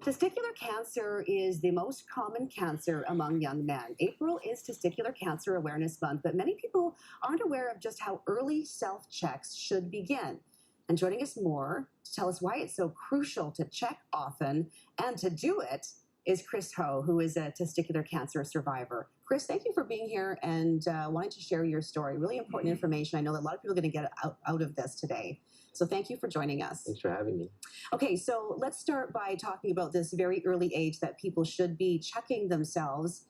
Testicular cancer is the most common cancer among young men. April is Testicular Cancer Awareness Month, but many people aren't aware of just how early self-checks should begin. And joining us more to tell us why it's so crucial to check often and to do it is Chris Ho, who is a testicular cancer survivor. Chris, thank you for being here and wanting to share your story. Really important information. I know that a lot of people are going to get out of this today. So thank you for joining us. Thanks for having me. Okay, so let's start by talking about this very early age that people should be checking themselves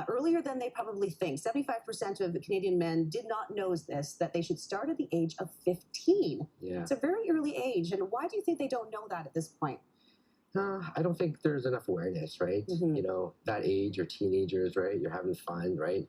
earlier than they probably think. 75% of Canadian men did not know this, that they should start at the age of 15. Yeah. It's a very early age. And why do you think they don't know that at this point? I don't think there's enough awareness, right? Mhm. You know, that age or teenagers, right? You're having fun, right?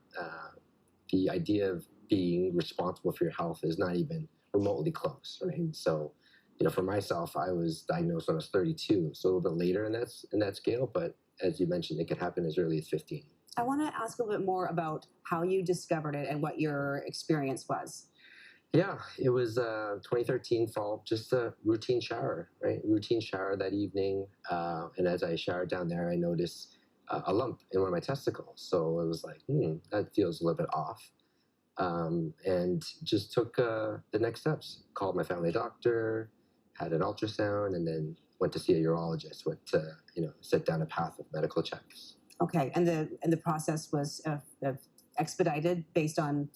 The idea of being responsible for your health is not even remotely close, right? Mhm. So, you know, for myself, I was diagnosed when I was 32, so a little bit later in that scale. But as you mentioned, it could happen as early as 15. I want to ask a little bit more about how you discovered it and what your experience was. Yeah, it was 2013 fall, just a routine shower, right? Routine shower that evening. And as I showered down there, I noticed a lump in one of my testicles. So it was like, that feels a little bit off. And just took the next steps. Called my family doctor, had an ultrasound, and then went to see a urologist. Went to, set down a path of medical checks. Okay, and the process was expedited based on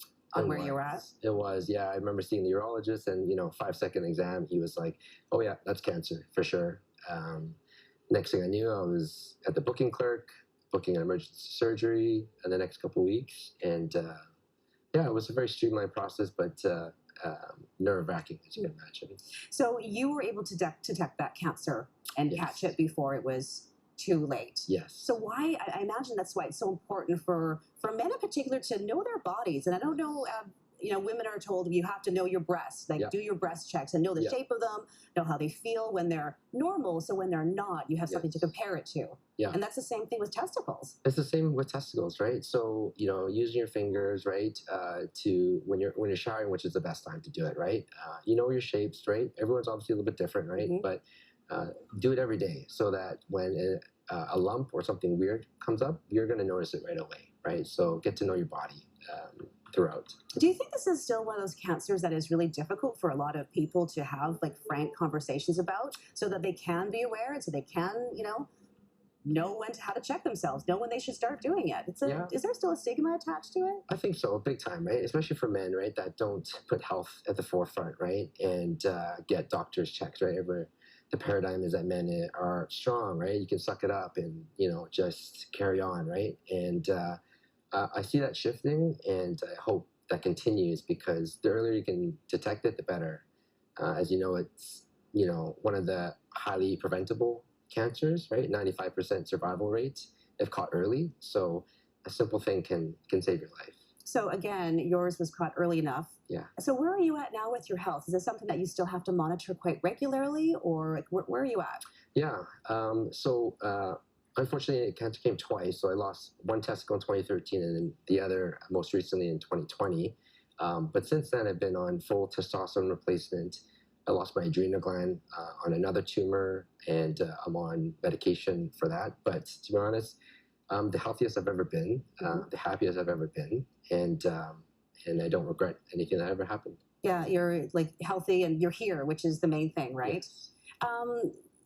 where you were at? It was, yeah. I remember seeing the urologist, and 5-second exam, he was like, "Oh yeah, that's cancer for sure." Next thing I knew, I was at the booking clerk, booking an emergency surgery in the next couple of weeks, and yeah, it was a very streamlined process, but nerve-wracking, as you can imagine. So you were able to detect that cancer and Yes. catch it before it was too late. Yes. So why, I imagine that's why it's so important for men in particular to know their bodies. And I don't know, women are told you have to know your breasts, like Yeah. do your breast checks and know the Yeah. shape of them, know how they feel when they're normal. So when they're not, you have something to Yes. compare it to. Yeah. And that's the same thing with testicles. It's the same with testicles, right? So using your fingers, right, to when you're showering, which is the best time to do it, right? You know your shapes, right? Everyone's obviously a little bit different, right? Mhm. But do it every day so that when a lump or something weird comes up, you're going to notice it right away, right? So get to know your body throughout. Do you think this is still one of those cancers that is really difficult for a lot of people to have like frank conversations about so that they can be aware and so they can, know how to check themselves, know when they should start doing it? Yeah. Is there still a stigma attached to it? I think so, big time, right? Especially for men, right, that don't put health at the forefront, right, and get doctors' checks, right? The paradigm is that men are strong, right? You can suck it up and just carry on, right? And I see that shifting, and I hope that continues because the earlier you can detect it, the better. As you know, it's one of the highly preventable cancers, right? 95% survival rate if caught early. So a simple thing can save your life. So again, yours was caught early enough. Yeah. So where are you at now with your health? Is this something that you still have to monitor quite regularly, or like, where are you at? Yeah. Unfortunately, cancer came twice. So I lost one testicle in 2013 and then the other most recently in 2020. But since then, I've been on full testosterone replacement. I lost my adrenal gland on another tumor, and I'm on medication for that. But to be honest, the healthiest I've ever been, the happiest I've ever been, and I don't regret anything that ever happened. Yeah, you're like healthy and you're here, which is the main thing, right? Yes.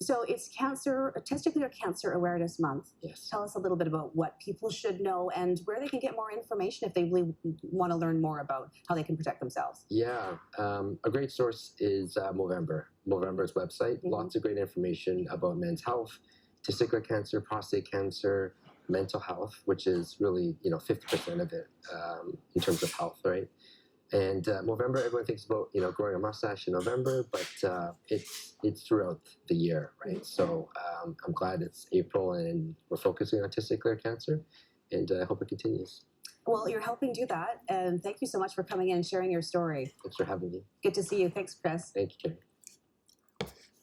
So it's Testicular Cancer Awareness Month. Yes. Tell us a little bit about what people should know and where they can get more information if they really want to learn more about how they can protect themselves. Yeah, a great source is Movember's website. Mm-hmm. Lots of great information about men's health, testicular cancer, prostate cancer, mental health, which is really 50% of it in terms of health, right? And Movember, everyone thinks about growing a mustache in November, but it's throughout the year, right? So I'm glad it's April and we're focusing on testicular cancer, and I hope it continues. Well, you're helping do that, and thank you so much for coming in and sharing your story. Thanks for having me. Good to see you. Thanks, Chris. Thank you, Karen.